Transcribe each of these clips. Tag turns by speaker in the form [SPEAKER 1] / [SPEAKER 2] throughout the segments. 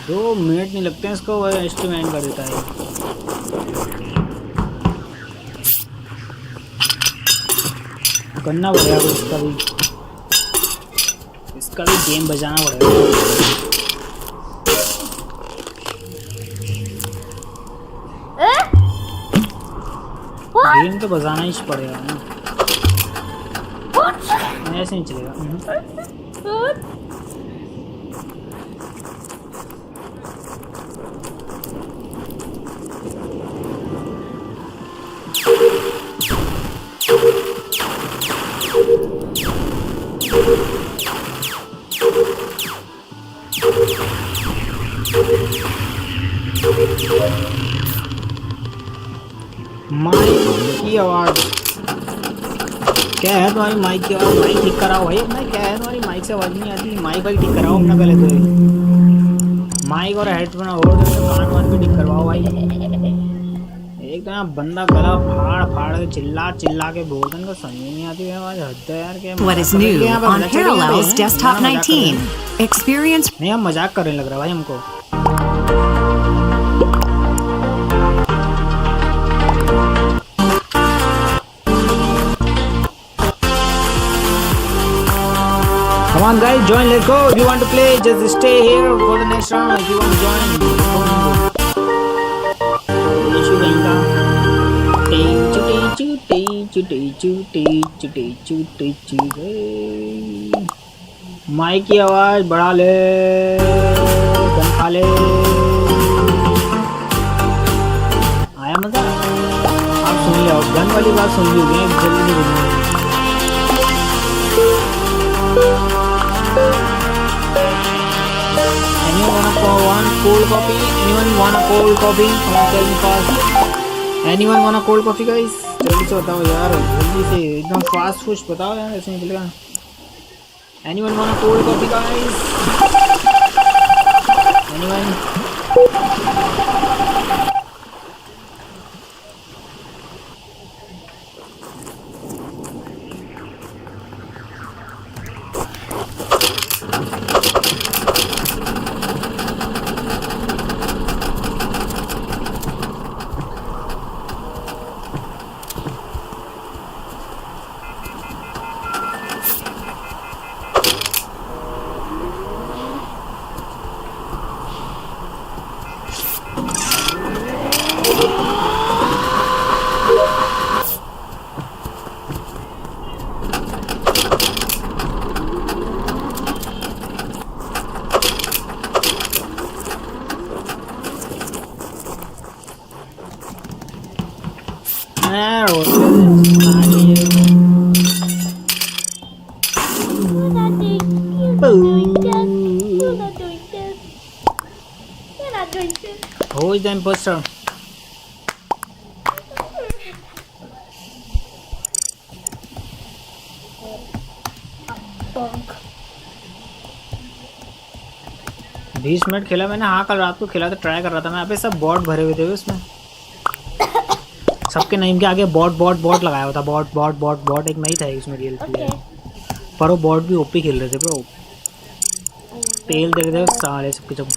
[SPEAKER 1] 2 minute नहीं लगते हैं इसको, वह एस्टिमेट कर देता है। करना पड़ेगा इसका भी गेम बजाना पड़ेगा। गेम तो बजाना ही पड़ेगा ना, ऐसे नहीं चलेगा। माइक की आवाज क्या है तुम्हारी? माइक की आवाज, माइक ठीक कराओ भाई अपना। क्या है तुम्हारी माइक से आवाज नहीं आती? माइक भाई ठीक कराओ अपना पहले तो। माइक और हेडफोन हो तो कान वान भी ठीक करवाओ भाई। एक तो यहाँ बंदा गला फाड़ फाड़ के चिल्ला चिल्ला के बोलते हैं, समझ नहीं आती है आवाज। हद है यार। क्या
[SPEAKER 2] What is new on Parallels Desktop 19? Experience.
[SPEAKER 1] नहीं, हम मजाक करने लग रहा भाई हमको। Come on guys, join, let's go. If you want to play, just stay here for the next round. If you want to join, mic की आवाज बढ़ा ले, गन खा ले। आया मजा? आप सुन लो, गन वाली बात सुन ली होगी जल्दी। Anyone want one cold coffee? Anyone want a cold coffee? Come on, tell me fast. Anyone want a cold coffee, guys? जल्दी से बताओ यार, जल्दी से एकदम फास्ट फूस्ट बताओ यार, ऐसे निकलेगा। Anyone want a cold coffee, guys? Anyone? Who is the imposter? बीस मिनट खेला मैंने। हाँ, कल रात को खेला था, ट्राई कर रहा था मैं। यहाँ पे सब बॉट भरे हुए थे उसमें, सबके नेम के आगे बॉट बॉट बॉट लगाया हुआ था। बॉट बॉट बॉट बॉट एक नहीं था इसमें रियल प्लेयर, पर वो बॉट भी ओपी खेल रहे थे ब्रो। तेल दे रहे थे सारे सबके सब।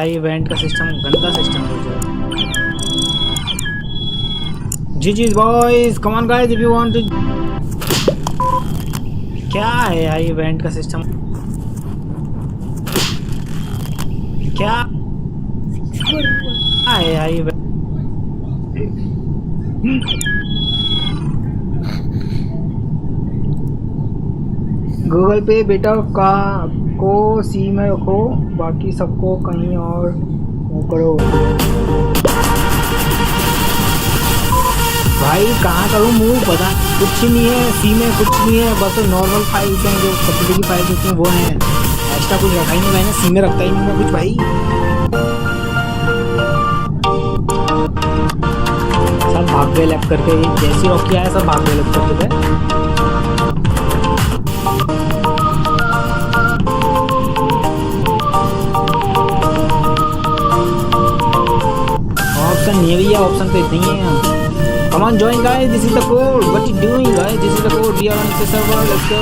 [SPEAKER 1] इवेंट का सिस्टम गंदा सिस्टम हो जाए। जी boys, come on guys, if you want to क्या है यार ये इवेंट का सिस्टम? क्या है यार ये? गूगल पे बेटा का को सी में रखो, बाकी सबको कहीं और वो करो। भाई कहाँ करूँ मूव, पता कुछ नहीं है, सी में कुछ नहीं है, बस नॉर्मल फाइल्स हैं जो सब्सिडी की फाइल्स होती हैं वो हैं, एक्स्ट्रा कुछ रखा ही नहीं मैंने, सी में रखता ही नहीं मैं कुछ भाई। सब भाग गए लैप करके, जैसी रॉकी आया सब भाग गए लैप करके। ऑप्शन नहीं है भैया, ऑप्शन तो इतनी ही है। Come on, join guys. This is the code. What you doing, guys? This is the code. We are on the server. Let's go.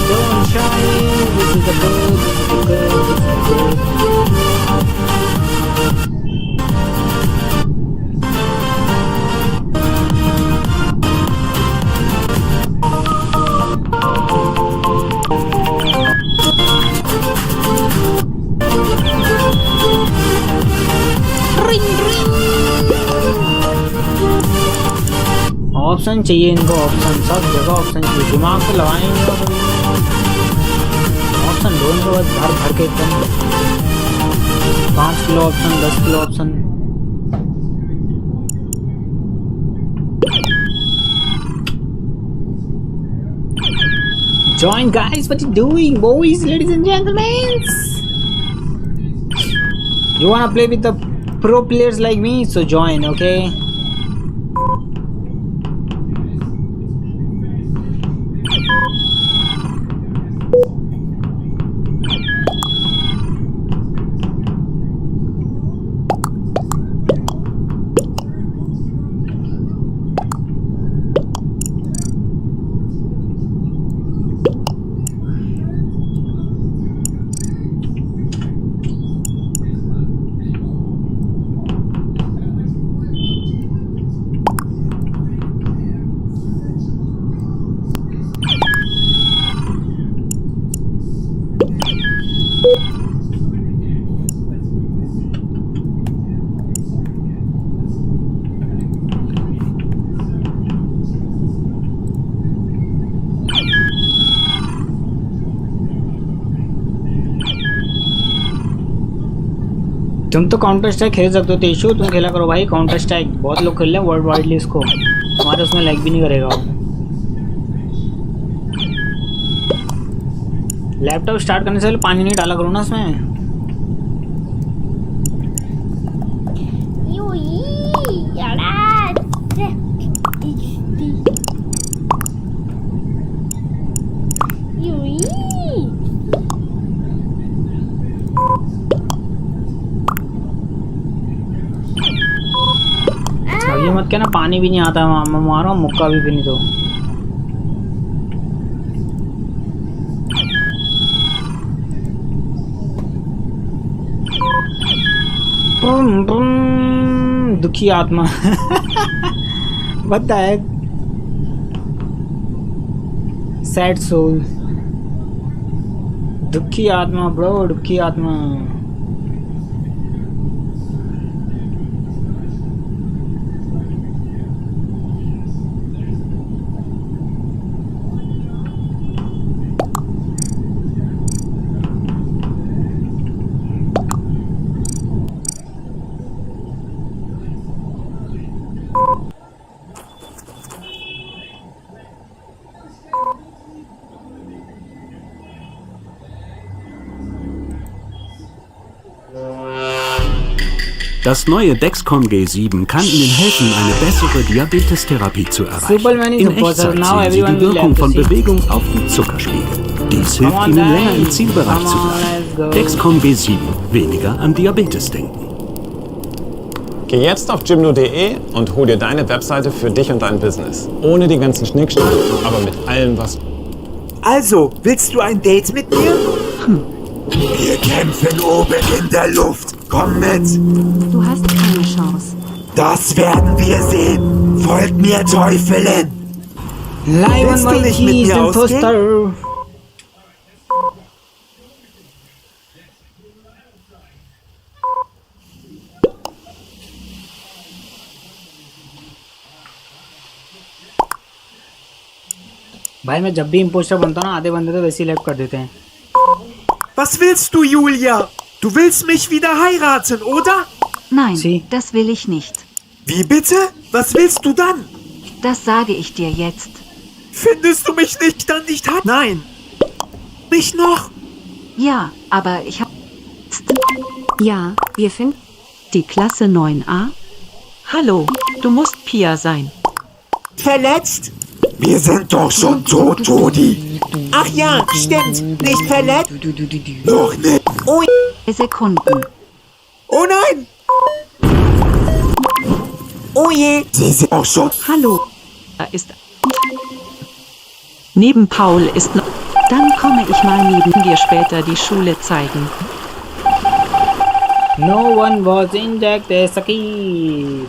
[SPEAKER 1] Don't shine. This is the code. This is the code. This is the code. Ring ring. Option चाहिए इनको, option सब जगह option चाहिए, दिमाग तो लगाएंगे option दो इनको बस भर भर के एकदम 5 kilo option, 10 kilo option. Join guys, what you doing boys, ladies and gentlemen? You wanna play with the pro players like me, so join, okay? तुम तो काउंटर स्ट्राइक खेल सकते हो तेजू, तुम खेला करो भाई काउंटर स्ट्राइक, बहुत लोग खेल रहे हैं वर्ल्ड वाइडली इसको, हमारे उसमें लैग भी नहीं करेगा वो। लैपटॉप स्टार्ट करने से पहले पानी नहीं डाला करो ना उसमें। ये मत कहना पानी भी नहीं आता, मैं मार रहा हूँ मुक्का भी नहीं तो। दुखी आत्मा what the heck? Sad soul, दुखी आत्मा ब्रो, दुखी आत्मा।
[SPEAKER 3] Das neue Dexcom G7 kann Ihnen helfen, eine bessere Diabetestherapie zu erreichen. In Echtzeit sehen Sie die Wirkung von Bewegung auf die Zuckerspiegel. Dies hilft Ihnen, länger im Zielbereich zu bleiben. Dexcom G7, weniger an Diabetes denken.
[SPEAKER 4] Geh jetzt auf gymno.de und hol dir deine Webseite für dich und dein Business. Ohne die ganzen Schnickschnack, aber mit allem, was...
[SPEAKER 5] Also, willst du ein Date mit mir? Wir kämpfen oben in der Luft. Komm mit.
[SPEAKER 2] Du hast keine Chance.
[SPEAKER 5] Das werden wir sehen. Folgt mir, Teufelin.
[SPEAKER 1] Live on
[SPEAKER 5] Willst du
[SPEAKER 1] my
[SPEAKER 5] nicht mit
[SPEAKER 1] keys
[SPEAKER 5] mir
[SPEAKER 1] and
[SPEAKER 5] ausgehen?
[SPEAKER 1] toaster. भाई मैं जब भी impostor बनता हूँ ना आधे बंदे तो वैसे ही लेफ्ट कर देते हैं.
[SPEAKER 5] Was willst du, Julia? Du willst mich wieder heiraten, oder?
[SPEAKER 2] Nein,
[SPEAKER 1] Sie?
[SPEAKER 2] das will ich nicht.
[SPEAKER 5] Wie bitte? Was willst du dann?
[SPEAKER 2] Das sage ich dir jetzt.
[SPEAKER 5] Findest du mich nicht dann nicht Nein. Nicht noch?
[SPEAKER 2] Ja, aber ich habe... Ja, wir finden... Die Klasse 9a?
[SPEAKER 6] Hallo, du musst Pia sein.
[SPEAKER 5] Verletzt? Wir sind doch schon tot, Todi. Ach ja, stimmt. Nicht verletzt? Noch nicht. Oh,
[SPEAKER 2] Sekunden.
[SPEAKER 5] oh nein. Oh je. Sie sind auch schon.
[SPEAKER 6] Hallo. Da ist... Neben Paul ist noch...
[SPEAKER 2] Dann komme ich mal neben...
[SPEAKER 6] dir später die Schule zeigen.
[SPEAKER 1] No one was injected. Sakit.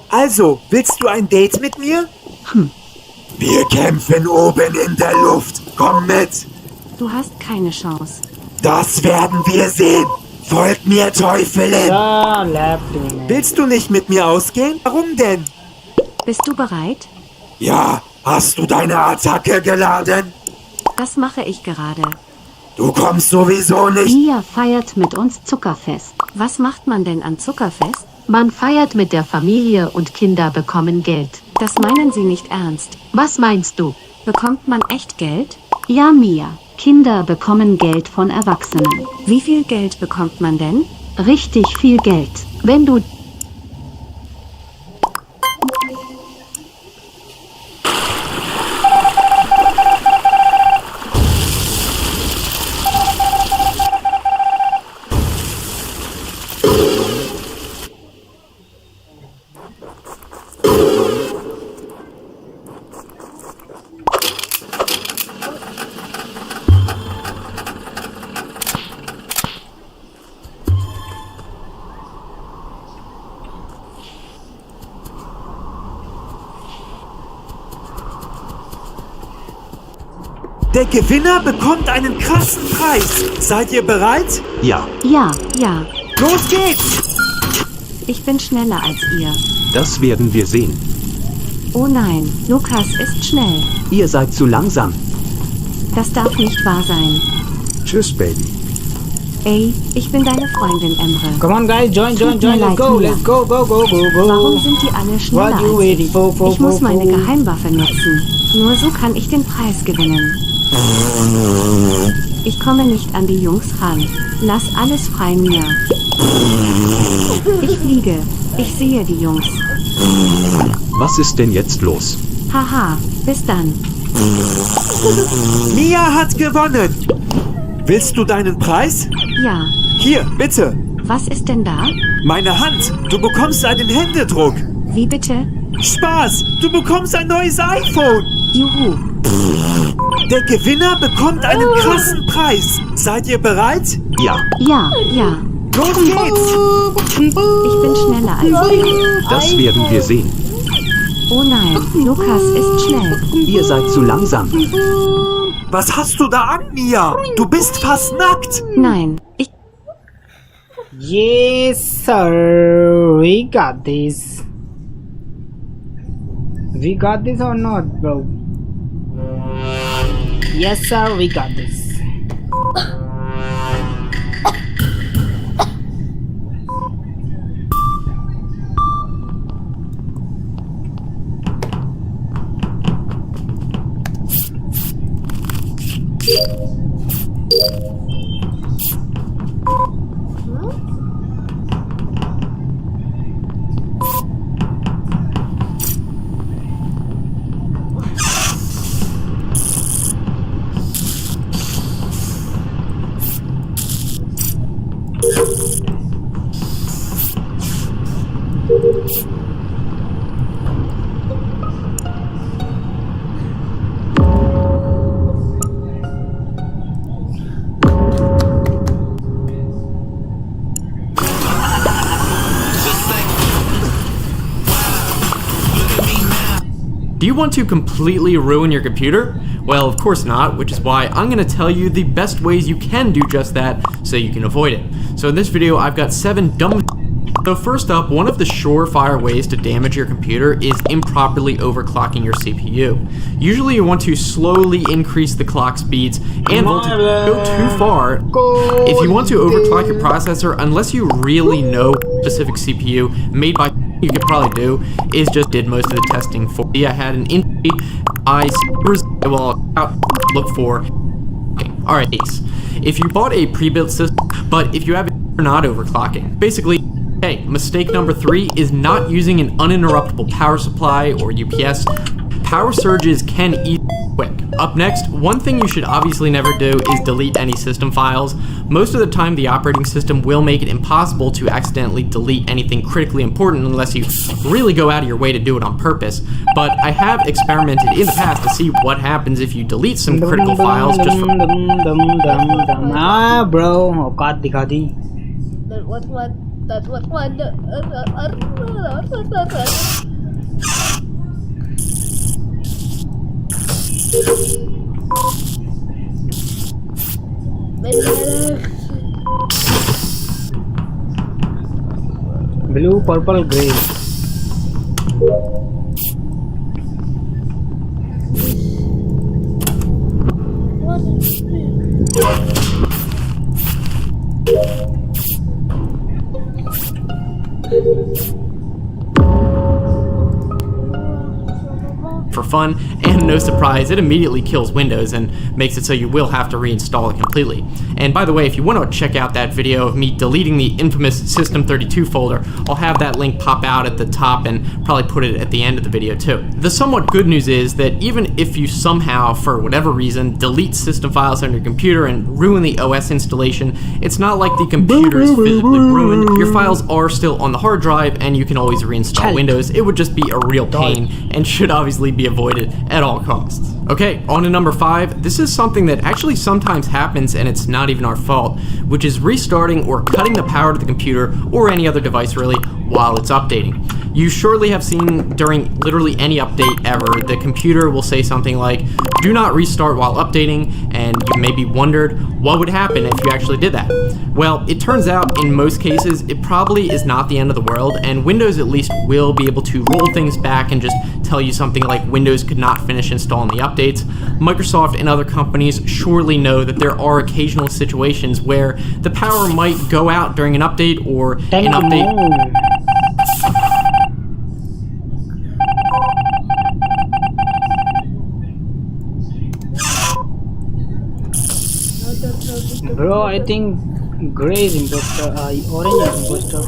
[SPEAKER 5] Also, willst du ein Date mit mir? Wir kämpfen oben in der Luft. Komm mit.
[SPEAKER 2] Du hast keine Chance.
[SPEAKER 5] Das werden wir sehen. Folg mir, Teufelin.
[SPEAKER 1] Ja, left में.
[SPEAKER 5] Willst du nicht mit mir ausgehen? Warum denn?
[SPEAKER 2] Bist du bereit?
[SPEAKER 5] Ja, hast du deine Attacke geladen?
[SPEAKER 2] Das mache ich gerade.
[SPEAKER 5] Du kommst sowieso nicht.
[SPEAKER 2] Mia feiert mit uns Zuckerfest. Was macht man denn an Zuckerfest? Man feiert mit der Familie und Kinder bekommen Geld. Das meinen Sie nicht ernst. Was meinst du? Bekommt man echt Geld? Ja, Mia. Kinder bekommen Geld von Erwachsenen. Wie viel Geld bekommt man denn? Richtig viel Geld. Wenn du...
[SPEAKER 5] Der Gewinner bekommt einen krassen Preis. Seid ihr bereit?
[SPEAKER 3] Ja,
[SPEAKER 2] Ja, ja.
[SPEAKER 5] Los geht's!
[SPEAKER 2] Ich bin schneller als ihr.
[SPEAKER 3] das werden wir sehen.
[SPEAKER 2] Oh nein, Lukas ist schnell.
[SPEAKER 3] Ihr seid zu langsam.
[SPEAKER 2] Das darf nicht wahr sein.
[SPEAKER 3] Tschüss, Baby.
[SPEAKER 2] Ey, ich bin deine Freundin, Emre.
[SPEAKER 1] Come on guys, join.
[SPEAKER 2] Tut mir
[SPEAKER 1] Let's
[SPEAKER 2] leid,
[SPEAKER 1] go,
[SPEAKER 2] Mia.
[SPEAKER 1] let's go.
[SPEAKER 2] Warum sind die alle schneller
[SPEAKER 1] What you
[SPEAKER 2] als
[SPEAKER 1] waiting
[SPEAKER 2] ich?
[SPEAKER 1] for?
[SPEAKER 2] Ich muss meine Geheimwaffe nutzen. Nur so kann ich den Preis gewinnen. Ich komme nicht an die Jungs ran. Lass alles frei, Mia. Ich fliege. Ich sehe die Jungs.
[SPEAKER 3] Was ist denn jetzt los?
[SPEAKER 2] Haha, bis dann.
[SPEAKER 5] Mia hat gewonnen. Willst du deinen Preis?
[SPEAKER 2] Ja,
[SPEAKER 5] Hier, bitte.
[SPEAKER 2] was ist denn da?
[SPEAKER 5] Meine Hand. Du bekommst einen Händedruck.
[SPEAKER 2] Wie bitte?
[SPEAKER 5] Spaß. Du bekommst ein neues iPhone.
[SPEAKER 2] Juhu.
[SPEAKER 5] Der Gewinner bekommt einen krassen Preis. Seid ihr bereit?
[SPEAKER 3] Ja,
[SPEAKER 2] Ja, ja.
[SPEAKER 5] Los geht's!
[SPEAKER 2] Ich bin schneller als ihr.
[SPEAKER 3] das werden wir sehen.
[SPEAKER 2] Oh nein, Lukas ist schnell.
[SPEAKER 3] Ihr seid zu langsam.
[SPEAKER 5] Was hast du da an, Mia? Du bist fast nackt.
[SPEAKER 2] Nein, ich...
[SPEAKER 1] Yes, sir. We got this. We got this or not, bro? Yes, sir. We got this.
[SPEAKER 7] Do you want to completely ruin your computer? Well, of course not, which is why I'm going to tell you the best ways you can do just that so you can avoid it. So in this video, I've got 7 dumb... So first up, one of the surefire ways to damage your computer is improperly overclocking your CPU. Usually you want to slowly increase the clock speeds and voltage. Go too far. If you want to overclock your processor, unless you really know specific CPU made by you could probably do, is just did most of the testing for me. I had an I will look for. Okay. Alright, if you bought a pre-built system, but if you have it, you're not overclocking. Basically, okay, mistake number 3 is not using an uninterruptible power supply or UPS. Power surges can eat quick. Up next, one thing you should obviously never do is delete any system files. Most of the time, the operating system will make it impossible to accidentally delete anything critically important unless you really go out of your way to do it on purpose. But I have experimented in the past to see what happens if you delete some critical files just for...
[SPEAKER 1] Ah, bro, औकात दिखा दी. Blue, purple, grey.
[SPEAKER 7] For fun, and no surprise, it immediately kills Windows and makes it so you will have to reinstall it completely. And by the way, if you want to check out that video of me deleting the infamous System32 folder, I'll have that link pop out at the top and probably put it at the end of the video too. The somewhat good news is that even if you somehow, for whatever reason, delete system files on your computer and ruin the OS installation, it's not like the computer is physically ruined. Your files are still on the hard drive and you can always reinstall Windows. It would just be a real pain and should obviously be avoided at all costs. Okay, on to number 5. This is something that actually sometimes happens and it's not even our fault, which is restarting or cutting the power to the computer or any other device really while it's updating. You surely have seen during literally any update ever, the computer will say something like, do not restart while updating, and you maybe wondered what would happen if you actually did that. Well, it turns out in most cases, it probably is not the end of the world, and Windows at least will be able to roll things back and just tell you something like Windows could not finish installing the updates. Microsoft and other companies surely know that there are occasional situations where the power might go out during an update or an update.
[SPEAKER 1] Bro, I think grey is imposter, orange is imposter.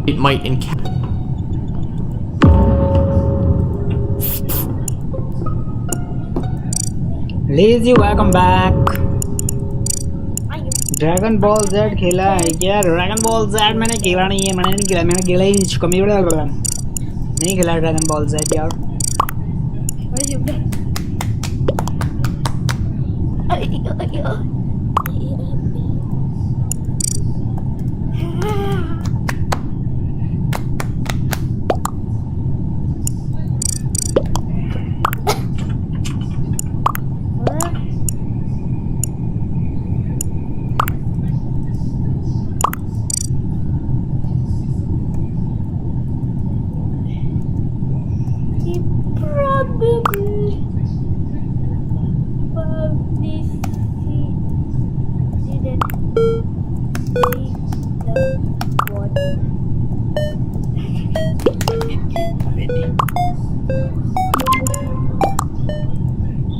[SPEAKER 7] It might encounter.
[SPEAKER 1] Lazy, welcome back. Dragon ball Z खेला है क्या? Dragon ball Z मैंने खेला नहीं है, मैंने नहीं खेला, मैंने खेला ही नहीं खेला ड्रैगन बॉल Z यार.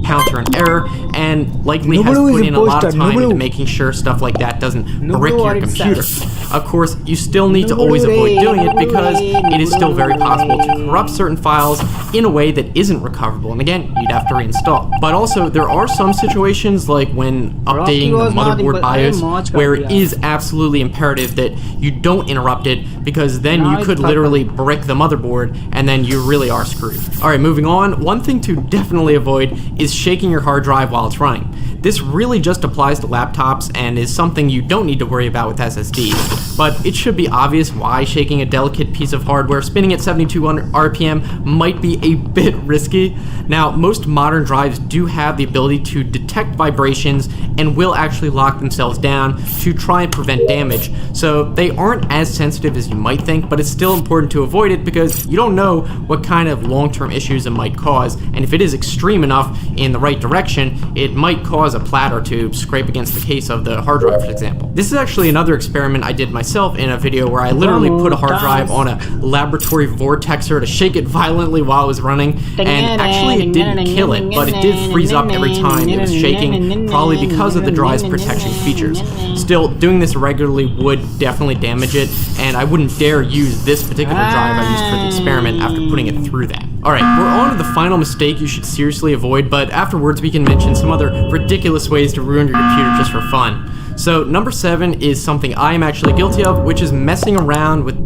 [SPEAKER 7] encounter an error, and likely has
[SPEAKER 1] Nublu is
[SPEAKER 7] put in a lot of
[SPEAKER 1] imposter,
[SPEAKER 7] time into
[SPEAKER 1] Nublu.
[SPEAKER 7] making sure stuff like that doesn't
[SPEAKER 1] Nublu
[SPEAKER 7] brick
[SPEAKER 1] or
[SPEAKER 7] your computer.
[SPEAKER 1] itself.
[SPEAKER 7] Of course, you still need to always avoid doing it because it is still very possible to corrupt certain files in a way that isn't recoverable, and again, you'd have to reinstall. But also, there are some situations like when updating the motherboard BIOS where it is absolutely imperative that you don't interrupt it, because then you could literally brick the motherboard and then you really are screwed. Alright, moving on, one thing to definitely avoid is shaking your hard drive while it's running. This really just applies to laptops and is something you don't need to worry about with SSDs, but it should be obvious why shaking a delicate piece of hardware spinning at 7200 RPM might be a bit risky. Now, most modern drives do have the ability to detect vibrations and will actually lock themselves down to try and prevent damage, so they aren't as sensitive as you might think, but it's still important to avoid it because you don't know what kind of long-term issues it might cause, and if it is extreme enough in the right direction, it might cause a platter to scrape against the case of the hard drive, for example. This is actually another experiment I did myself in a video where I literally put a hard drive on a laboratory vortexer to shake it violently while it was running, and actually it didn't kill it, but it did freeze up every time it was shaking, probably because of the drive's protection features. Still, doing this regularly would definitely damage it, and I wouldn't dare use this particular drive I used for the experiment after putting it through that. Alright, we're on to the final mistake you should seriously avoid, but afterwards we can mention some other ridiculous ways to ruin your computer just for fun. So number 7 is something I am actually guilty of, which is messing around with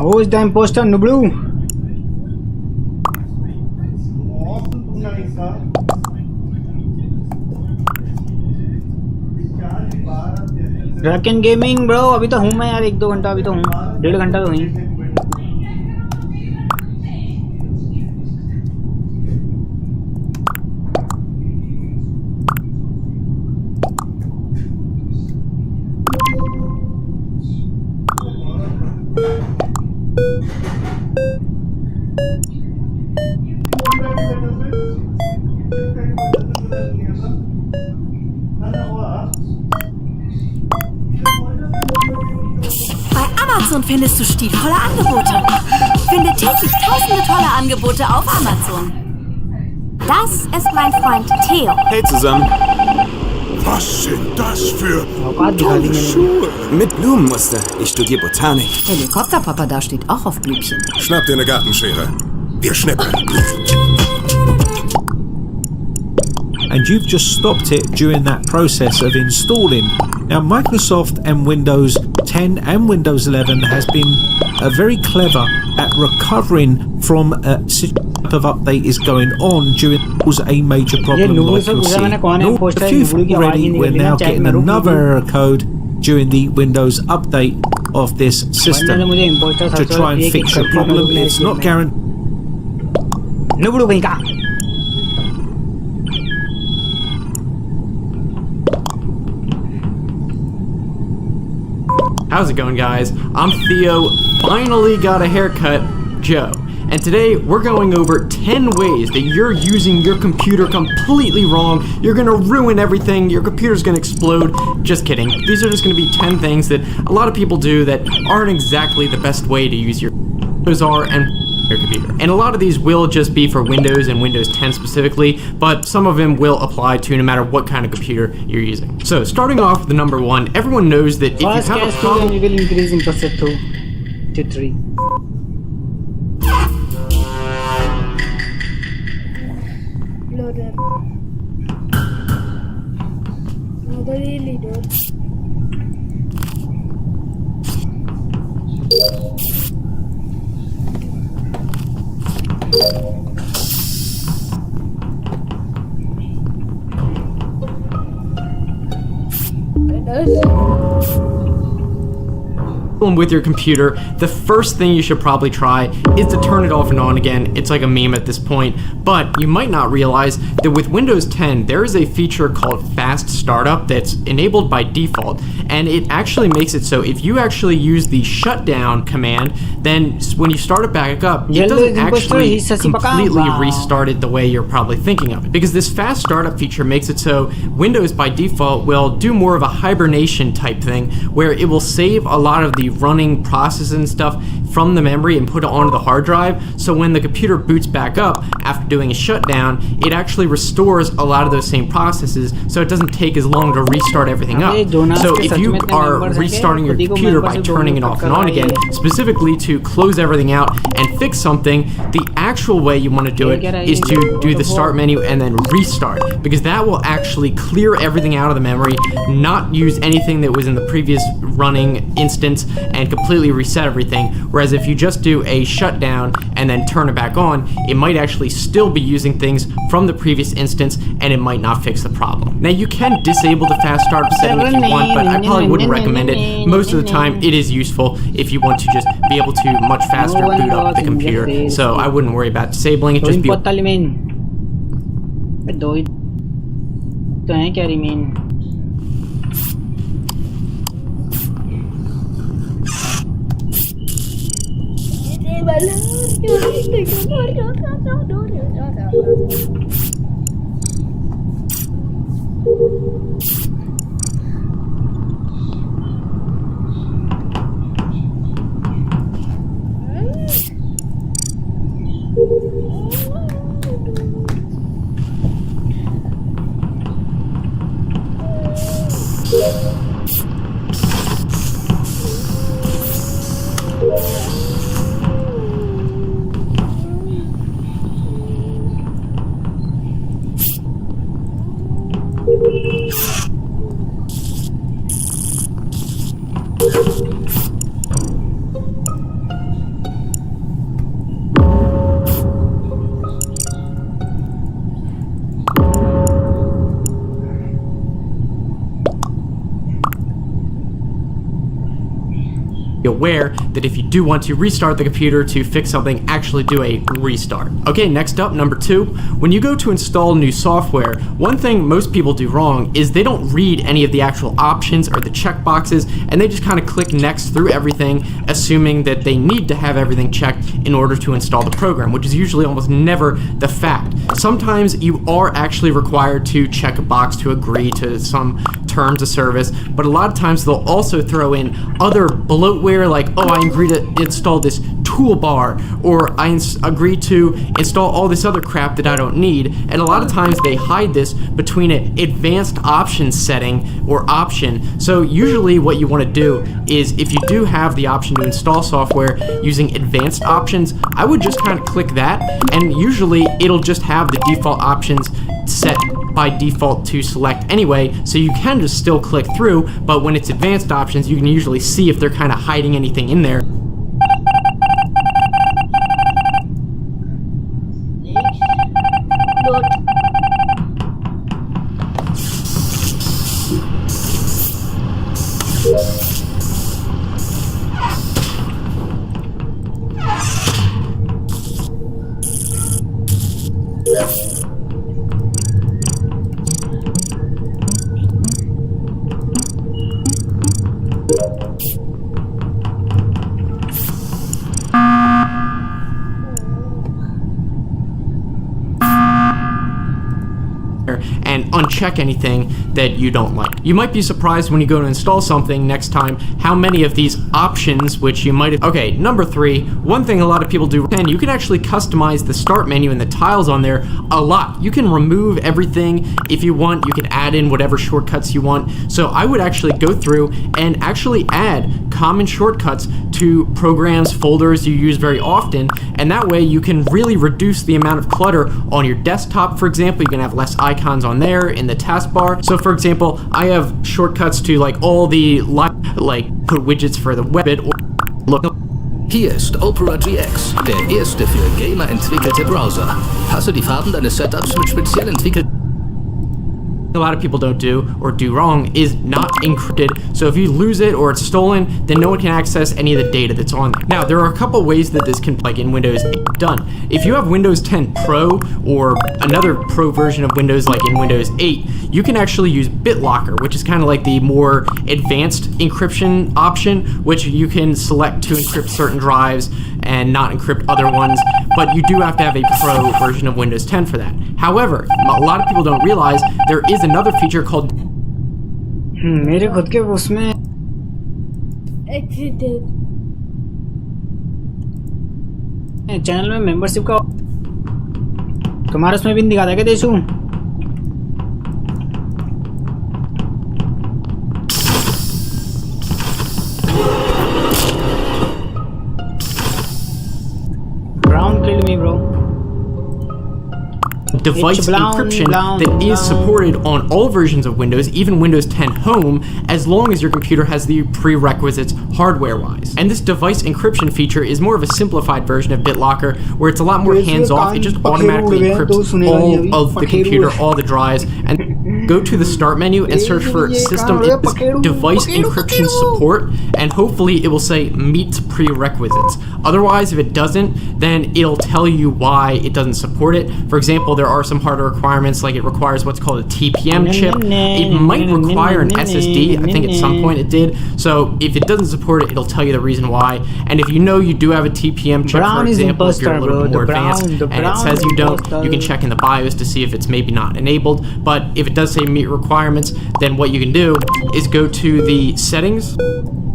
[SPEAKER 1] Who is the imposter, Nublu? Reckon gaming bro, अभी तो हूँ मैं यार, 1-2 घंटा अभी तो हूँ, 1.5 घंटा तो नहीं।
[SPEAKER 8] Amazon findest du stiefvolle Angebote. Finde täglich tausende tolle Angebote auf Amazon. Das ist mein Freund Theo.
[SPEAKER 9] Hey zusammen.
[SPEAKER 5] Was sind das für tolle Schuhe?
[SPEAKER 9] Mit Blumenmuster. Ich studiere Botanik.
[SPEAKER 8] Helikopterpapa da steht auch auf Blümchen.
[SPEAKER 5] Schnapp dir eine Gartenschere. Wir schnippeln.
[SPEAKER 10] And you've just stopped it during that process of installing. Now, Microsoft and Windows 10 and Windows 11 has been very clever at recovering from a type of update is going on during was a major problem like you'll see. If you've already, we're now getting another code during the Windows update of this system to try and fix your problem. It's not guaranteed.
[SPEAKER 7] How's it going, guys? I'm Theo, finally got a haircut, Joe. And today, we're going over 10 ways that you're using your computer completely wrong. You're gonna ruin everything, your computer's gonna explode. Just kidding. These are just gonna be 10 things that a lot of people do that aren't exactly the best way to use your computer. And a lot of these will just be for Windows and Windows 10 specifically, but some of them will apply to no matter what kind of computer you're using. So starting off with the number 1, everyone knows that if you have a problem,
[SPEAKER 1] you will increase in process to 3.
[SPEAKER 11] Loader. Loader really dude.
[SPEAKER 7] with your computer, the first thing you should probably try is to turn it off and on again. It's like a meme at this point, but you might not realize that with Windows 10 there is a feature called fast startup that's enabled by default, and it actually makes it so if you actually use the shutdown command, then when you start it back up, it doesn't actually completely restart it the way you're probably thinking of it, because this fast startup feature makes it so Windows by default will do more of a hibernation type thing where it will save a lot of the running processes and stuff from the memory and put it onto the hard drive, so when the computer boots back up after doing a shutdown, it actually restores a lot of those same processes, so it doesn't take as long to restart everything up. So if you are restarting your computer by turning it off and on again, specifically to close everything out and fix something, the actual way you want to do it is to do the start menu and then restart, because that will actually clear everything out of the memory, not use anything that was in the previous running instance, and completely reset everything. Whereas if you just do a shutdown and then turn it back on, it might actually still be using things from the previous instance and it might not fix the problem. Now you can disable the fast startup setting if you want, but I probably wouldn't recommend it. Most of the time it is useful if you want to just be able to much faster boot up the computer, so I wouldn't worry about disabling it. Just be aware that if you do want to restart the computer to fix something, actually do a restart. Okay, next up, number 2, when you go to install new software, one thing most people do wrong is they don't read any of the actual options or the checkboxes, and they just kind of click next through everything, assuming that they need to have everything checked in order to install the program, which is usually almost never the fact. Sometimes you are actually required to check a box to agree to some terms of service, but a lot of times they'll also throw in other bloatware like, oh, I agree to install this toolbar, or I agree to install all this other crap that I don't need, and a lot of times they hide this between an advanced options setting or option. So usually what you want to do is, if you do have the option to install software using advanced options, I would just kind of click that, and usually it'll just have the default options set by default to select anyway, so you can just still click through, but when it's advanced options, you can usually see if they're kind of hiding anything in there. And uncheck anything that you don't like. You might be surprised when you go to install something next time how many of these options which you might have. Okay, number 3, one thing a lot of people do, and you can actually customize the start menu and the tiles on there a lot. You can remove everything if you want. You can add in whatever shortcuts you want. So I would actually go through and actually add common shortcuts to programs, folders you use very often, and that way you can really reduce the amount of clutter on your desktop. For example, you can have less icons on there in the taskbar. So for example, I have shortcuts to like all the widgets for the web.
[SPEAKER 12] Hier ist Opera GX, der erste für Gamer entwickelte Browser. Passe die Farben deines Setups mit speziell entwickelten
[SPEAKER 7] a lot of people don't do or do wrong is not encrypted. So if you lose it or it's stolen, then no one can access any of the data that's on there. Now, there are a couple ways that this can, like in Windows 8, done. If you have Windows 10 Pro or another Pro version of Windows like in Windows 8, you can actually use BitLocker, which is kind of like the more advanced encryption option, which you can select to encrypt certain drives and not encrypt other ones, but you do have to have a Pro version of Windows 10 for that. However, a lot of people don't realize there is another feature called
[SPEAKER 1] मेरे खुद के उसमें channel में membership का तुम्हारे उसमें भी दिखा था क्या देशू Brown killed me, bro.
[SPEAKER 7] Device encryption that is supported on all versions of Windows, even Windows 10 Home, as long as your computer has the prerequisites hardware-wise. And this device encryption feature is more of a simplified version of BitLocker, where it's a lot more hands-off. It just automatically encrypts all of the computer, all the drives, and go to the Start menu and search for System Device Encryption Support, and hopefully it will say meets prerequisites. Otherwise, if it doesn't, then it'll tell you why it doesn't support it. For example, there are some hardware requirements, like it requires what's called a TPM chip. It might require an SSD. I think at some point it did. So if it doesn't support it, it'll tell you the reason why. And if you know you do have a TPM chip, for example, if you're a little bit more advanced and it says you don't, you can check in the BIOS to see if it's maybe not enabled. But if it does say meet requirements, then what you can do is go to the settings,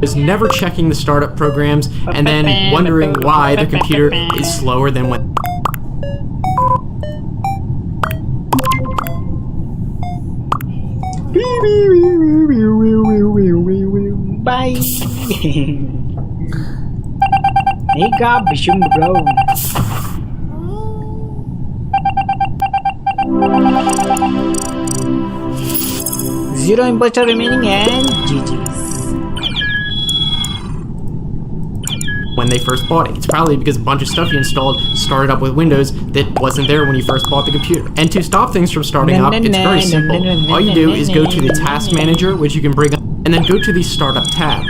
[SPEAKER 7] is never checking the startup programs, and then wondering why the computer is slower than what.
[SPEAKER 1] Bye. Hey, God, Bishum, bro. Zero imposter remaining and GG's.
[SPEAKER 7] When they first bought it. It's probably because a bunch of stuff you installed started up with Windows that wasn't there when you first bought the computer. And to stop things from starting up, it's very simple. All you do is go to the Task Manager, which you can bring up, and then go to the Startup tab,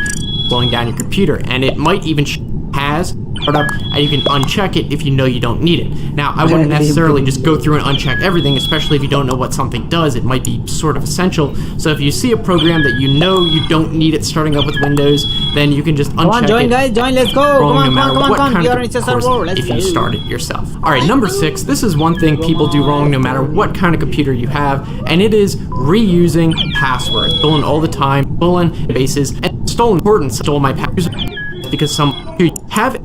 [SPEAKER 7] slowing down your computer. And it might even has startup, and you can uncheck it if you know you don't need it. Now, I wouldn't necessarily just go through and uncheck everything, especially if you don't know what something does. It might be sort of essential. So if you see a program that you know you don't need it starting up with Windows, then you can just uncheck it.
[SPEAKER 1] Come on, join, guys, join, let's go. Come on.
[SPEAKER 7] If you start it yourself. All right, number 6. This is one thing people do wrong no matter what kind of computer you have, and it is reusing passwords. Stolen all the time, stolen bases, and stolen importance. Stole my password because some you have it,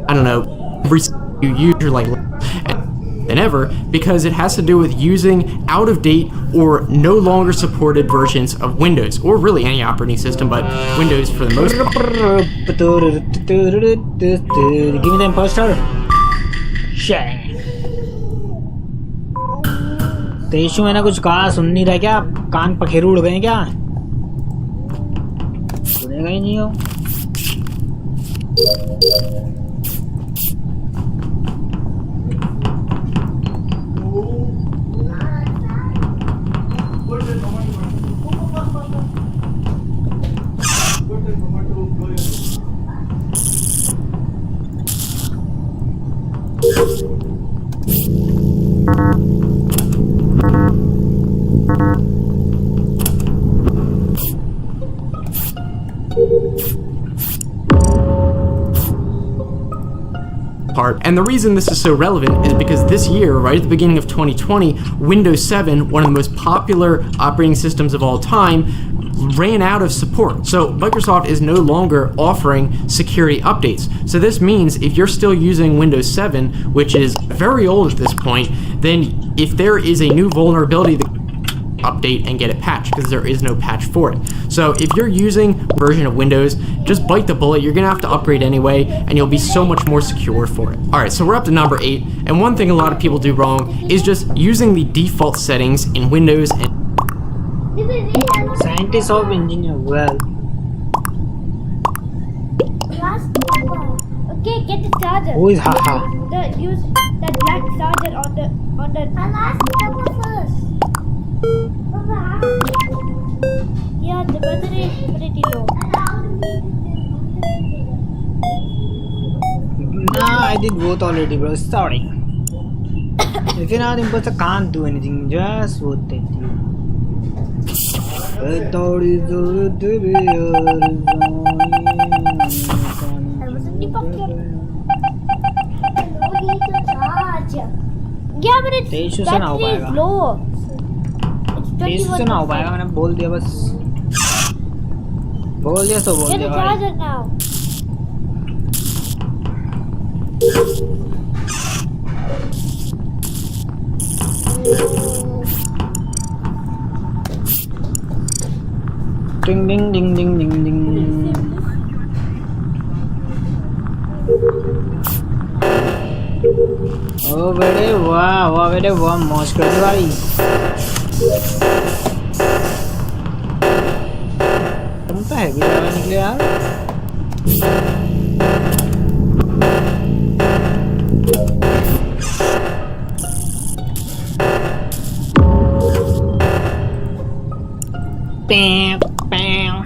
[SPEAKER 7] I don't know, every you use your like than ever, because it has to do with using out-of-date or no longer supported versions of Windows, or really any operating system, but Windows for the most part.
[SPEAKER 1] Give me the imposter. Tezu मैंने कुछ कहा सुन नहीं रहा क्या? कान पखेरु उड़ गए क्या? सुनेगा ही नहीं हो.
[SPEAKER 7] And the reason this is so relevant is because this year, right at the beginning of 2020, Windows 7, one of the most popular operating systems of all time, ran out of support. So Microsoft is no longer offering security updates. So this means if you're still using Windows 7, which is very old at this point, then if there is a new vulnerability, update and get it patched, because there is no patch for it. So if you're using a version of Windows, just bite the bullet. You're gonna have to upgrade anyway, and you'll be so much more secure for it. All right, so we're up to number 8, and one thing a lot of people do wrong is just using the default settings in Windows and
[SPEAKER 1] scientist of engineer. Well,
[SPEAKER 11] okay, get the charger.
[SPEAKER 1] Who is haha?
[SPEAKER 11] Use that black charger on the. Last first.
[SPEAKER 1] I did both already, bro. Sorry. If you're not imposter, can't do anything. Just vote at you. I thought it was
[SPEAKER 11] Yeah, but it's
[SPEAKER 1] तेईस से ना हो पाएगा।
[SPEAKER 11] low.
[SPEAKER 1] 23 से ना हो पाएगा, मैंने बोल दिया बस। बोल दिया तो बोल
[SPEAKER 11] Get the
[SPEAKER 1] दिया भाई।
[SPEAKER 11] charger now.
[SPEAKER 1] Ding ding ding ding ding ding. ओ बेटे वाह वाह बेटे वाह मौज कर दी भाई। तुम तो हैवी ड्राइवर निकले यार।
[SPEAKER 7] Bam, bam.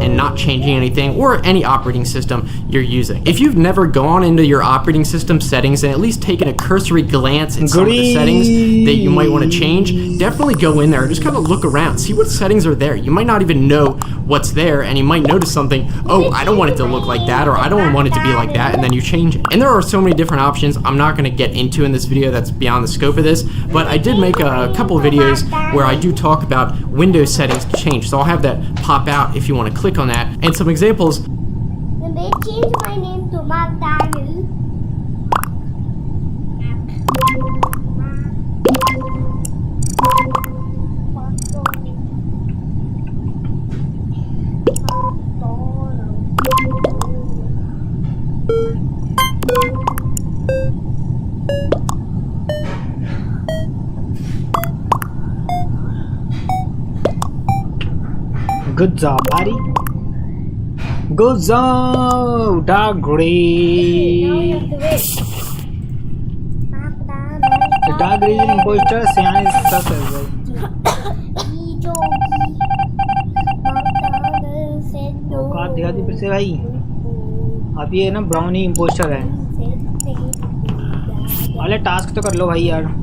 [SPEAKER 7] And not changing anything or any operating system you're using. If you've never gone into your operating system settings and at least taken a cursory glance in some of the settings that you might want to change, definitely go in there and just kind of look around, see what settings are there. You might not even know what's there, and you might notice something, oh, I don't want it to look like that, or I don't want it to be like that, and then you change it. And there are so many different options I'm not going to get into in this video, that's beyond the scope of this, but I did make a couple of videos where I do talk about Windows settings change, so I'll have that pop out if you want to click on that, and some examples.
[SPEAKER 11] When they change my name to Mark Daniel.
[SPEAKER 1] Good job, buddy. Good job, dark green. The dark green imposter से यहाँ stuff है भाई. औकात दिखा दी फिर से भाई. अब ये ना ब्राउनी imposter है. वाले टास्क तो कर लो भाई यार.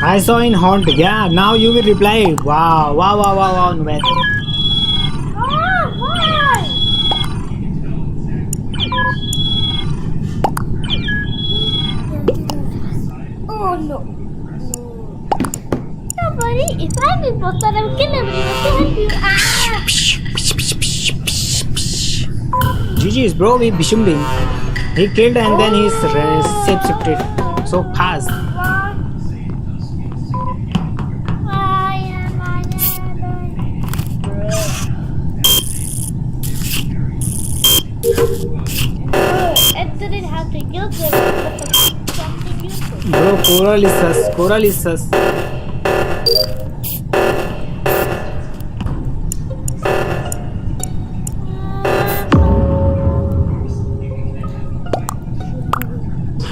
[SPEAKER 1] I saw in Haunt. Yeah, now you will reply. Wow, wow, wow, wow, wow, Nubet.
[SPEAKER 11] If I'm imposter, I'll kill everyone to help you.
[SPEAKER 1] GG's bro, we bishumed him. He killed and then he's shifted so fast.
[SPEAKER 11] It didn't have to kill them. Something useful.
[SPEAKER 1] Bro, coral is sus.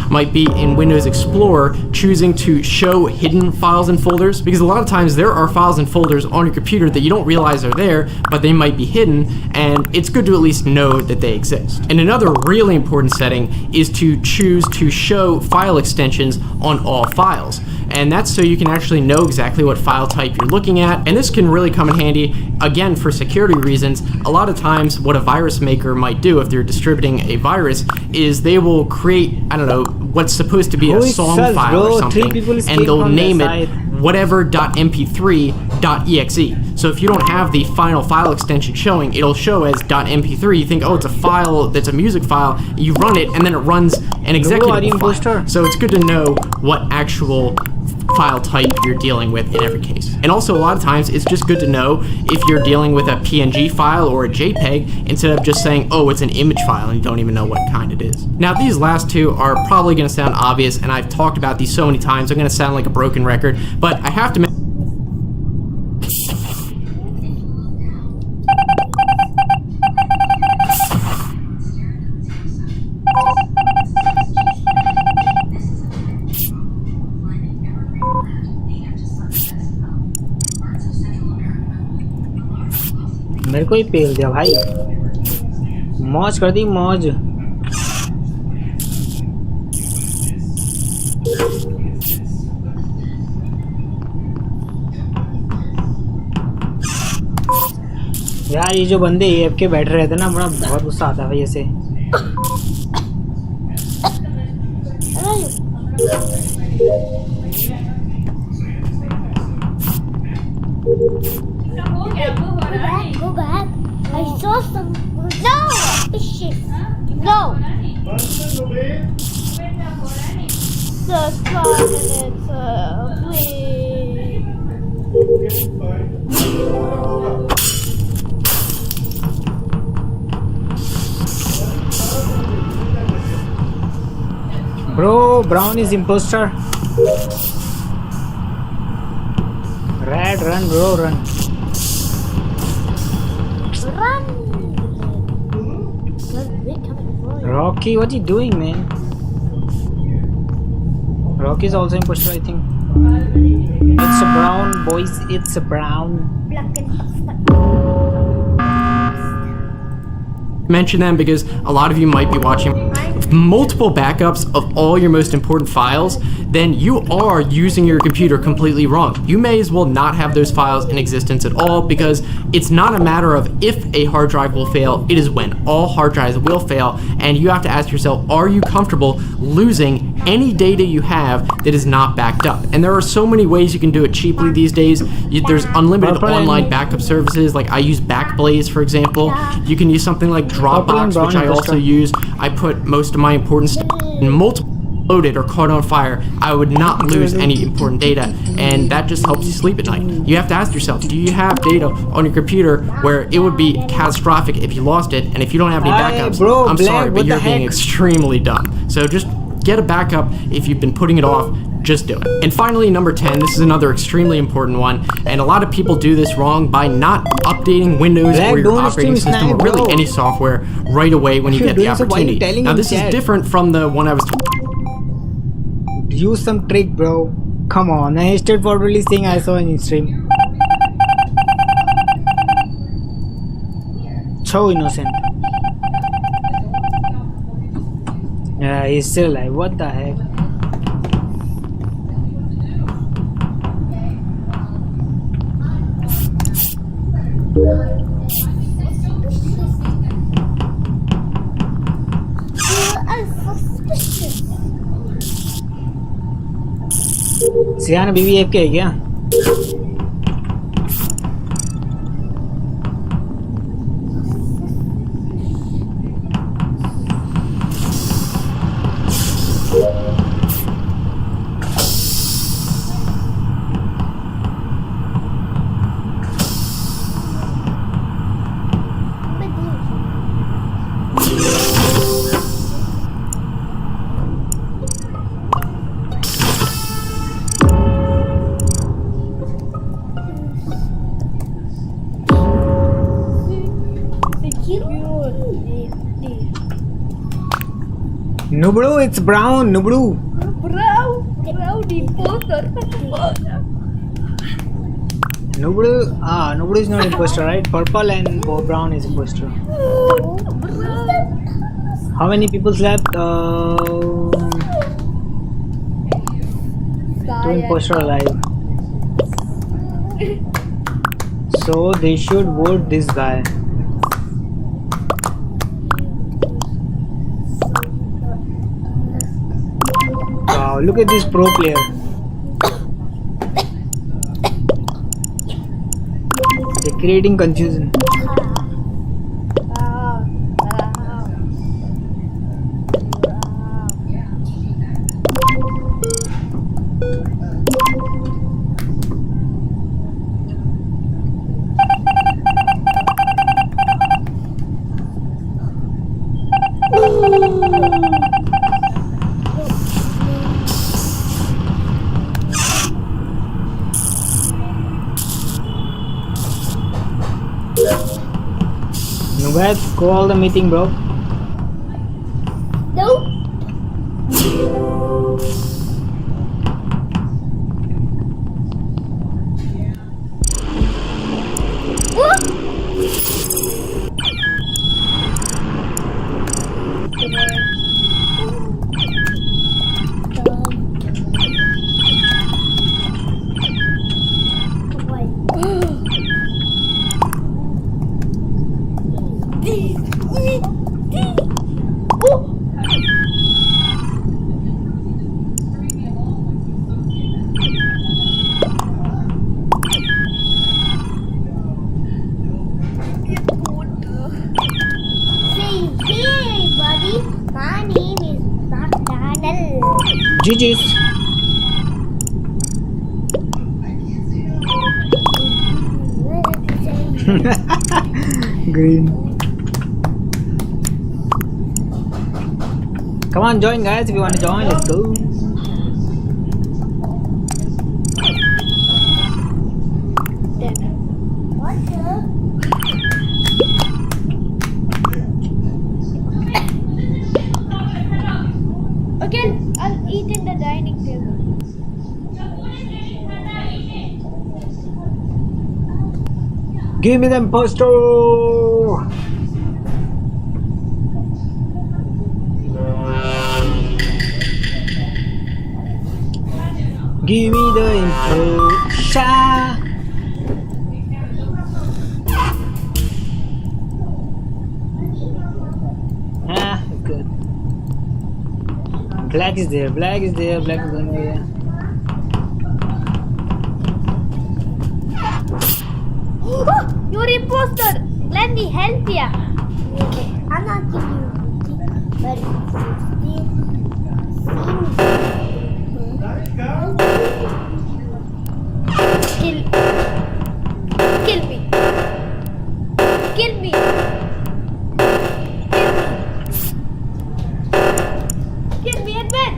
[SPEAKER 7] Might be in Windows Explorer choosing to show hidden files and folders, because a lot of times there are files and folders on your computer that you don't realize are there, but they might be hidden, and it's good to at least know that they exist. And another really important setting is to choose to show file extensions on all files. And that's so you can actually know exactly what file type you're looking at, and this can really come in handy, again, for security reasons. A lot of times what a virus maker might do if they're distributing a virus is they will create, I don't know, what's supposed to be a song file or something, and they'll name it whatever.mp3.exe. So if you don't have the final file extension showing, it'll show as .mp3. You think, oh, it's a file that's a music file. You run it, and then it runs an executable file. So it's good to know what actual file type you're dealing with in every case. And also, a lot of times, it's just good to know if you're dealing with a PNG file or a JPEG, instead of just saying, oh, it's an image file, and you don't even know what kind it is. Now, these last two are probably going to sound obvious, and I've talked about these so many times, I'm going to sound like a broken record, but I have to mention
[SPEAKER 1] मेरे को ही पेल दिया भाई, मौज कर दी मौज। यार ये जो बंदे एफ के बैठ रहे थे ना, बड़ा बहुत गुस्सा आता है भाई ऐसे।
[SPEAKER 11] Go back. I saw some. No! Shit. No! The continents, please.
[SPEAKER 1] Bro, Brown is imposter. Red, run, bro, run.
[SPEAKER 11] Run!
[SPEAKER 1] Rocky, what are you doing, man? Rocky is also imposter, I think. It's a Brown, boys. It's a Brown.
[SPEAKER 7] Mention them because a lot of you might be watching multiple backups of all your most important files, then you are using your computer completely wrong. You may as well not have those files in existence at all, because it's not a matter of if a hard drive will fail, it is when all hard drives will fail, and you have to ask yourself, are you comfortable losing any data you have that is not backed up? And there are so many ways you can do it cheaply these days. There's unlimited online backup services, like I use Backblaze, for example. You can use something like Dropbox, which I also use. I put most of my important stuff in multiple loaded or caught on fire. I would not lose any important data, and that just helps you sleep at night. You have to ask yourself, do you have data on your computer where it would be catastrophic if you lost it? And if you don't have any backups, I'm sorry, but you're being extremely dumb. So just get a backup. If you've been putting it off, just do it. And finally, number 10, this is another extremely important one, and a lot of people do this wrong by not updating Windows or your operating system, or really any software, right away when you get the opportunity. Now, this is different from the one I was
[SPEAKER 1] Use some trick, bro. Come on, I straightforwardly saying I saw in stream. So innocent. Yeah, he's still alive. What the heck? सियान बीवी F के है क्या? Nublu, it's brown, Nublu.
[SPEAKER 11] Brown imposter.
[SPEAKER 1] Nublu is not imposter, right? Purple and brown is imposter. How many people left? 2 imposter alive. So they should vote this guy. Wow, look at this pro player. They're creating confusion. Nubet, call the meeting, bro.
[SPEAKER 11] No.
[SPEAKER 1] GG's. Green. Come on, join guys if you want to join. Let's go.
[SPEAKER 11] Okay, I'll eat in the dining table.
[SPEAKER 1] Give me the imposter. Give me the imposter. Ah, good. Black is there, black is there, black is gonna be there.
[SPEAKER 11] Oh, you're imposter. Let me help ya. Okay, I'm not giving you. But kill me. Kill me. Kill me, Edmund.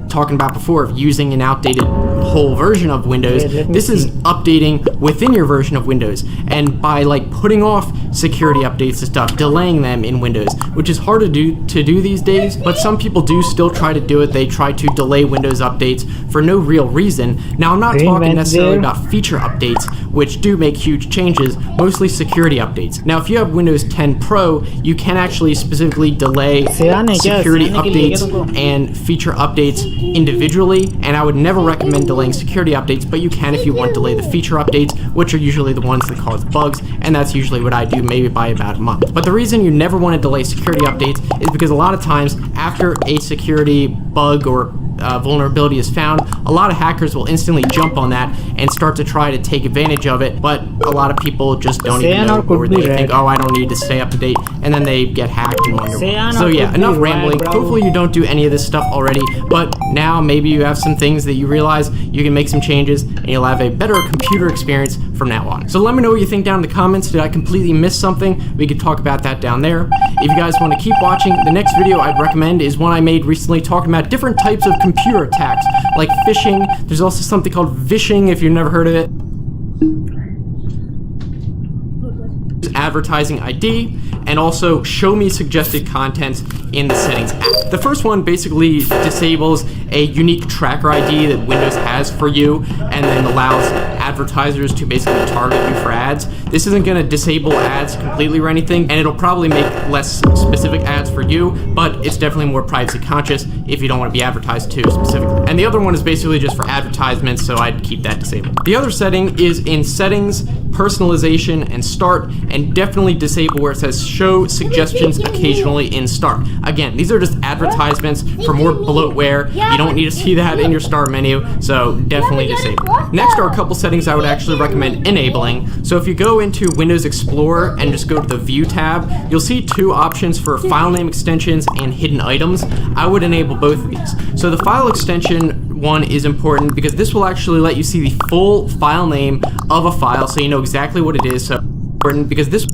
[SPEAKER 7] Talking about before of using an outdated whole version of Windows, this is updating within your version of Windows, and by like putting off security updates and stuff, delaying them in Windows, which is hard to do these days, but some people do still try to do it. They try to delay Windows updates for no real reason. Now I'm not talking necessarily about feature updates, which do make huge changes, mostly security updates. Now if you have Windows 10 Pro, you can actually specifically delay security updates and feature updates individually, and I would never recommend delaying security updates, but you can if you want to delay the feature updates, which are usually the ones that cause bugs, and that's usually what I do, maybe by about a month. But the reason you never want to delay security updates is because a lot of times after a security bug or vulnerability is found, a lot of hackers will instantly jump on that and start to try to take advantage of it, but a lot of people just don't even know, or they think, oh, I don't need to stay up to date, and then they get hacked and wonder. So yeah, enough rambling. Hopefully you don't do any of this stuff already, but now maybe you have some things that you realize you can make some changes and you'll have a better computer experience from now on. So let me know what you think down in the comments. Did I completely miss something? We could talk about that down there. If you guys want to keep watching, the next video I'd recommend is one I made recently talking about different types of computer attacks, like phishing. There's also something called vishing, if you've never heard of it. Advertising ID, and also show me suggested content in the settings app. The first one basically disables a unique tracker ID that Windows has for you and then allows advertisers to basically target you for ads. This isn't going to disable ads completely or anything, and it'll probably make less specific ads for you, but it's definitely more privacy conscious if you don't want to be advertised to specifically. And the other one is basically just for advertisements, so I'd keep that disabled. The other setting is in settings, personalization, and start, and definitely disable where it says show suggestions occasionally in start. Again, these are just advertisements for more bloatware. You don't need to see that in your start menu, so definitely disable. Next are a couple settings I would actually recommend enabling. So if you go into Windows Explorer and just go to the View tab, you'll see two options for file name extensions and hidden items. I would enable both of these. So the file extension one is important because this will actually let you see the full file name of a file so you know exactly what it is. So important because this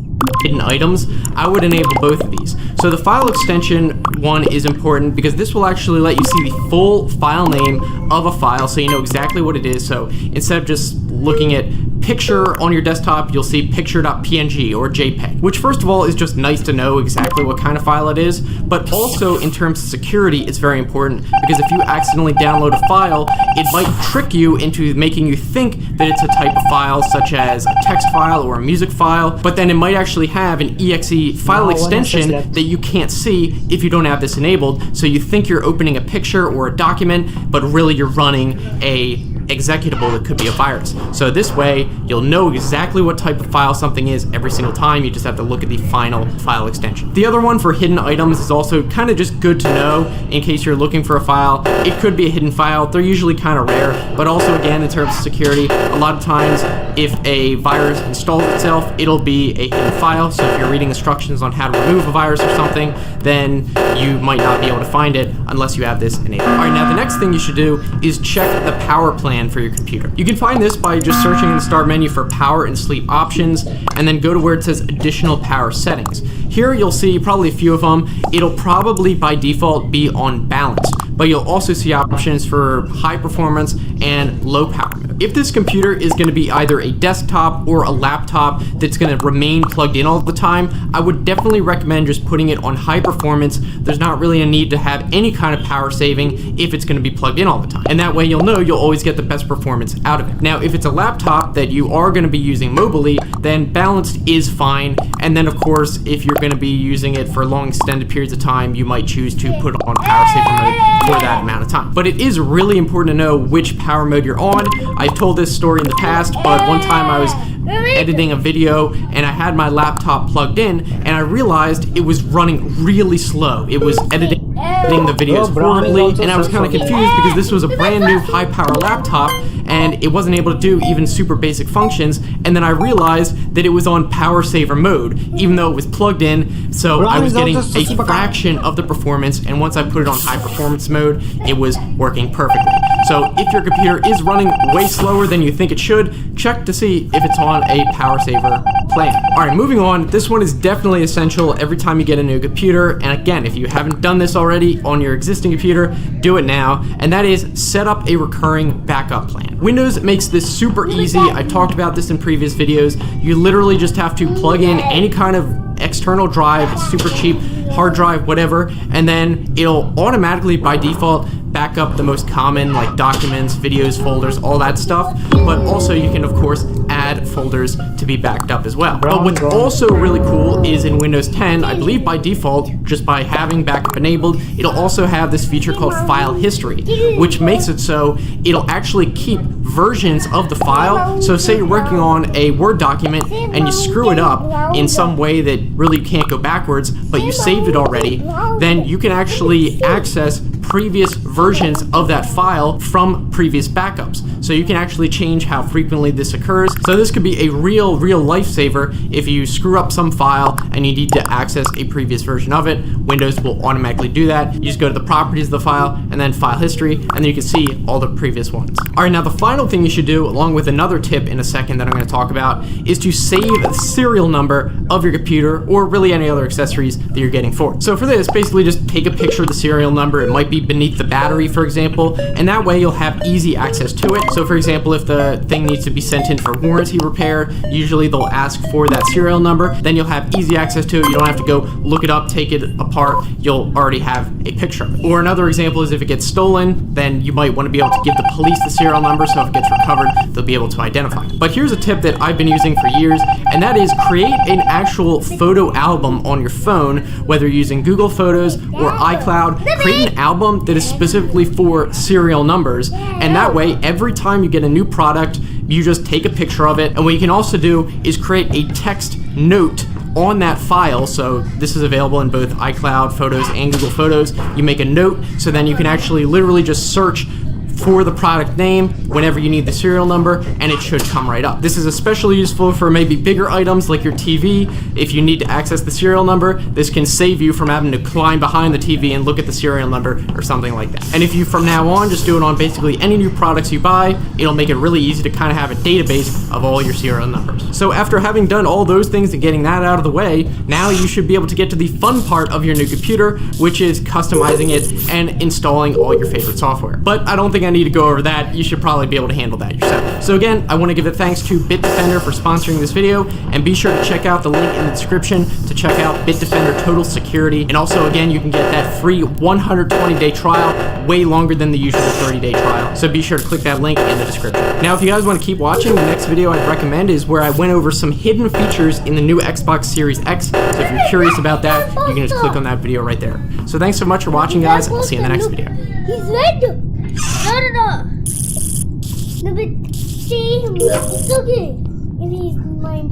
[SPEAKER 7] hidden items, I would enable both of these. So the file extension one is important because this will actually let you see the full file name of a file so you know exactly what it is. So instead of just looking at picture on your desktop, you'll see picture.png or JPEG, which first of all is just nice to know exactly what kind of file it is, but also in terms of security, it's very important because if you accidentally download a file, it might trick you into making you think that it's a type of file such as a text file or a music file, but then it might actually have an exe file extension that you can't see if you don't have this enabled, so you think you're opening a picture or a document, but really you're running a executable that could be a virus. So this way, you'll know exactly what type of file something is every single time. You just have to look at the final file extension. The other one for hidden items is also kind of just good to know in case you're looking for a file. It could be a hidden file. They're usually kind of rare, but also again, in terms of security, a lot of times if a virus installs itself, it'll be a hidden file. So if you're reading instructions on how to remove a virus or something, then you might not be able to find it unless you have this enabled. All right, now the next thing you should do is check the power plan for your computer. You can find this by just searching in the start menu for power and sleep options, and then go to where it says additional power settings. Here you'll see probably a few of them. It'll probably by default be on balance, but you'll also see options for high performance and low power mode. If this computer is going to be either a desktop or a laptop that's going to remain plugged in all the time, I would definitely recommend just putting it on high performance. There's not really a need to have any kind of power saving if it's going to be plugged in all the time. And that way you'll know you'll always get the best performance out of it. Now, if it's a laptop that you are going to be using mobily, then balanced is fine. And then of course, if you're going to be using it for long extended periods of time, you might choose to put it on power saver mode for that amount of time. But it is really important to know which power mode you're on. I've told this story in the past, but one time I was editing a video and I had my laptop plugged in and I realized it was running really slow. It was editing the videos horribly, and I was kind of confused because this was a brand new high power laptop and it wasn't able to do even super basic functions, and then I realized that it was on power saver mode even though it was plugged in, so I was getting a fraction of the performance, and once I put it on high performance mode, it was working perfectly. So if your computer is running way slower than you think it should, check to see if it's on a power saver plan. Alright, moving on, this one is definitely essential every time you get a new computer, and again, if you haven't done this already on your existing computer, do it now, and that is set up a recurring backup plan. Windows makes this super easy. I talked about this in previous videos. You literally just have to plug in any kind of external drive, it's super cheap, hard drive, whatever, and then it'll automatically by default back up the most common like documents, videos, folders, all that stuff, but also you can of course add folders to be backed up as well. But what's also really cool is in Windows 10, I believe by default, just by having backup enabled, it'll also have this feature called file history, which makes it so it'll actually keep versions of the file. So say you're working on a Word document and you screw it up in some way that really you can't go backwards, but you saved it already, then you can actually access previous versions of that file from previous backups. So you can actually change how frequently this occurs. So this could be a real lifesaver if you screw up some file and you need to access a previous version of it. Windows will automatically do that. You just go to the properties of the file and then file history, and then you can see all the previous ones. All right, now the final thing you should do, along with another tip in a second that I'm going to talk about, is to save the serial number of your computer or really any other accessories that you're getting for it. So for this, basically just take a picture of the serial number. It might be be beneath the battery, for example, and that way you'll have easy access to it. So for example, if the thing needs to be sent in for warranty repair, usually they'll ask for that serial number, then you'll have easy access to it. You don't have to go look it up, take it apart, you'll already have a picture of it. Or another example is if it gets stolen, then you might want to be able to give the police the serial number, so if it gets recovered, they'll be able to identify it. But here's a tip that I've been using for years, and that is create an actual photo album on your phone, whether you're using Google Photos or iCloud. Create an album that is specifically for serial numbers, and that way every time you get a new product, you just take a picture of it. And what you can also do is create a text note on that file. So this is available in both iCloud Photos and Google Photos. You make a note, so then you can actually literally just search for the product name whenever you need the serial number, and it should come right up. This is especially useful for maybe bigger items like your TV. If you need to access the serial number, this can save you from having to climb behind the TV and look at the serial number or something like that. And if you from now on just do it on basically any new products you buy, it'll make it really easy to kind of have a database of all your serial numbers. So after having done all those things and getting that out of the way, now you should be able to get to the fun part of your new computer, which is customizing it and installing all your favorite software. But I don't think I need to go over that. You should probably be able to handle that yourself. So again, I want to give it thanks to Bitdefender for sponsoring this video, and be sure to check out the link in the description to check out Bitdefender Total Security. And also again, you can get that free 120-day trial, way longer than the usual 30-day trial. So be sure to click that link in the description. Now if you guys want to keep watching, the next video I'd recommend is where I went over some hidden features in the new Xbox Series X. So if you're curious about that, you can just click on that video right there. So thanks so much for watching, guys, and I'll see you in the next video.
[SPEAKER 11] He's red. No. No, but see him. It's okay. And he's mine.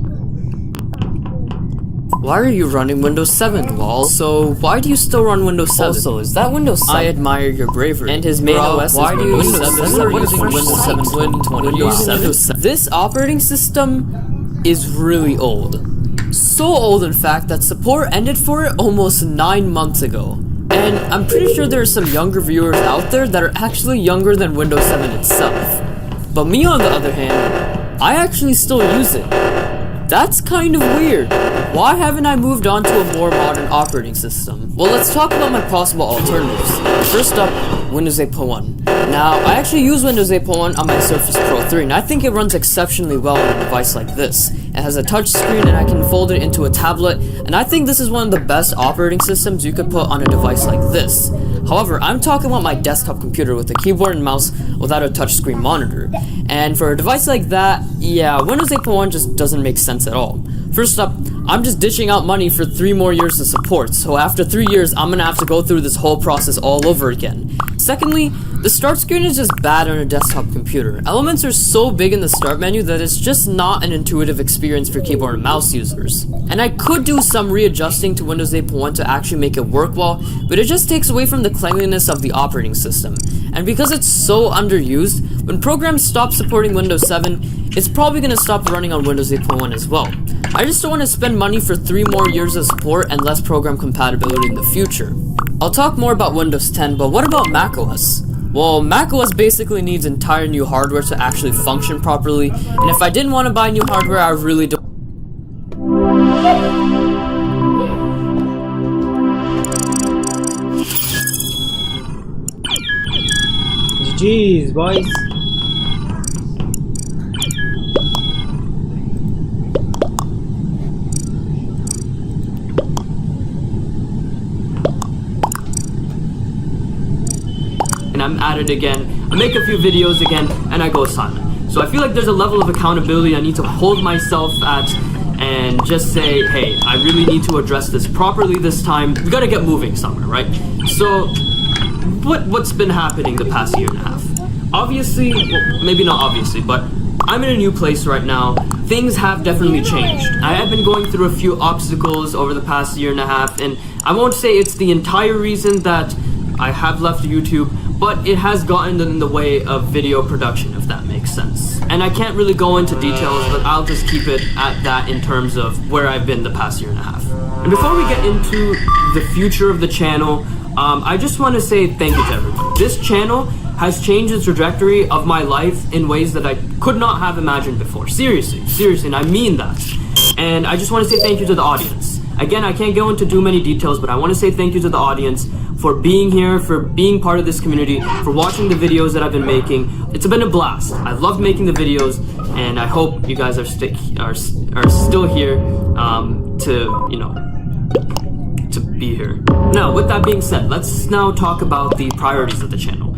[SPEAKER 13] Why are you running Windows 7, lol? So, why do you still run Windows 7? Also, is that Windows 7? I admire your bravery. And his main OS is Windows 7. We're using Windows 7 Windows 7. This operating system is really old. So old, in fact, that support ended for it almost 9 months ago. And I'm pretty sure there are some younger viewers out there that are actually younger than Windows 7 itself. But me, on the other hand, I actually still use it. That's kind of weird. Why haven't I moved on to a more modern operating system? Well, let's talk about my possible alternatives. First up, Windows 8.1. Now, I actually use Windows 8.1 on my Surface Pro 3, and I think it runs exceptionally well on a device like this. It has a touch screen, and I can fold it into a tablet, and I think this is one of the best operating systems you could put on a device like this. However, I'm talking about my desktop computer with a keyboard and mouse without a touchscreen monitor. And for a device like that, yeah, Windows 8.1 just doesn't make sense at all. First up, I'm just dishing out money for 3 more years of support, so after 3 years, I'm gonna have to go through this whole process all over again. Secondly, the start screen is just bad on a desktop computer. Elements are so big in the start menu that it's just not an intuitive experience for keyboard and mouse users. And I could do some readjusting to Windows 8.1 to actually make it work well, but it just takes away from the cleanliness of the operating system. And because it's so underused, when programs stop supporting Windows 7, it's probably gonna stop running on Windows 8.1 as well. I just don't want to spend money for 3 more years of support and less program compatibility in the future. I'll talk more about Windows 10, but what about macOS? Well, macOS basically needs entire new hardware to actually function properly, and if I didn't want to buy new hardware, I really don't.
[SPEAKER 1] GG's, boys.
[SPEAKER 14] I'm at it again, I make a few videos again, and I go silent. So I feel like there's a level of accountability I need to hold myself at and just say, hey, I really need to address this properly this time. We gotta get moving somewhere, right? So, what's been happening the past year and a half? Obviously, well, maybe not obviously, but I'm in a new place right now. Things have definitely changed. I have been going through a few obstacles over the past year and a half, and I won't say it's the entire reason that I have left YouTube, but it has gotten in the way of video production, if that makes sense. And I can't really go into details, but I'll just keep it at that in terms of where I've been the past year and a half. And before we get into the future of the channel, I just want to say thank you to everyone. This channel has changed the trajectory of my life in ways that I could not have imagined before. Seriously, and I mean that. And I just want to say thank you to the audience. Again, I can't go into too many details, but I want to say thank you to the audience for being here, for being part of this community, for watching the videos that I've been making. It's been a blast. I've loved making the videos, and I hope you guys are still here to be here. Now, with that being said, let's now talk about the priorities of the channel.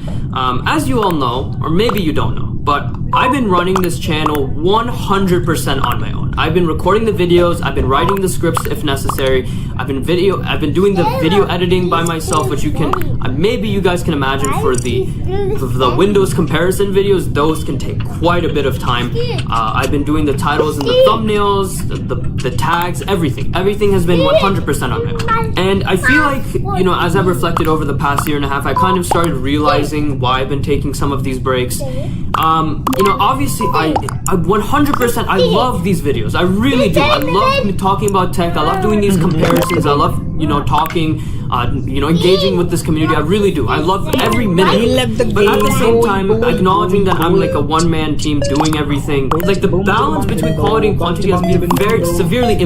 [SPEAKER 14] As you all know, or maybe you don't know, but I've been running this channel 100% on my own. I've been recording the videos, I've been writing the scripts if necessary, I've been doing the video editing by myself, which you can, maybe you guys can imagine for the Windows comparison videos, those can take quite a bit of time. I've been doing the titles and the thumbnails, the tags, everything. Everything has been 100% on my own. And I feel like, as I've reflected over the past year and a half, I kind of started realizing why I've been taking some of these breaks. Obviously, I 100%, I love these videos. I really do. I love talking about tech. I love doing these comparisons. I love, talking, engaging with this community. I really do. I love every minute. But at the same time, acknowledging that I'm like a one-man team doing everything, like the balance between quality and quantity has been very severely